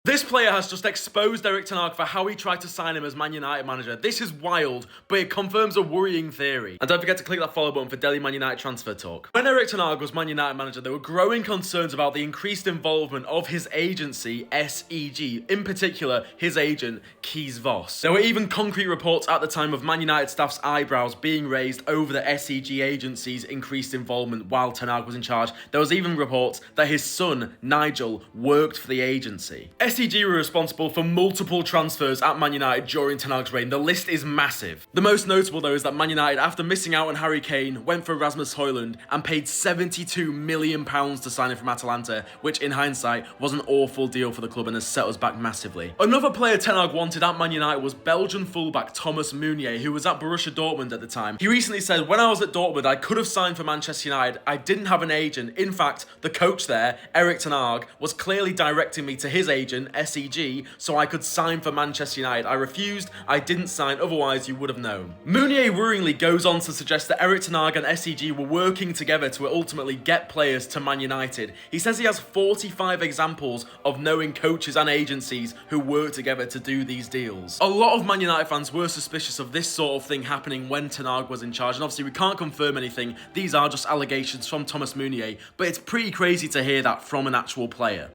This player has just exposed Erik Ten Hag for how he tried to sign him as Man United manager. This is wild, but it confirms a worrying theory. And don't forget to click that follow button for daily Man United transfer talk. When Erik Ten Hag was Man United manager, there were growing concerns about the increased involvement of his agency, SEG, in particular, his agent, Kees Vos. There were even concrete reports at the time of Man United staff's eyebrows being raised over the SEG agency's increased involvement while Ten Hag was in charge. There was even reports that his son, Nigel, worked for the agency. SEG were responsible for multiple transfers at Man United during Ten Hag's reign. The list is massive. The most notable, though, is that Man United, after missing out on Harry Kane, went for Rasmus Højlund and paid £72 million to sign him from Atalanta, which in hindsight was an awful deal for the club and has set us back massively. Another player Ten Hag wanted at Man United was Belgian fullback Thomas Meunier, who was at Borussia Dortmund at the time. He recently said, "When I was at Dortmund, I could have signed for Manchester United. I didn't have an agent. In fact, the coach there, Erik Ten Hag, was clearly directing me to his agent, SEG, so I could sign for Manchester United. I refused. I didn't sign, otherwise you would have known." Meunier worryingly goes on to suggest that Erik Ten Hag and SEG were working together to ultimately get players to Man United. He says he has 45 examples of knowing coaches and agencies who work together to do these deals. A lot of Man United fans were suspicious of this sort of thing happening when Ten Hag was in charge, and obviously we can't confirm anything. These are just allegations from Thomas Meunier, but it's pretty crazy to hear that from an actual player.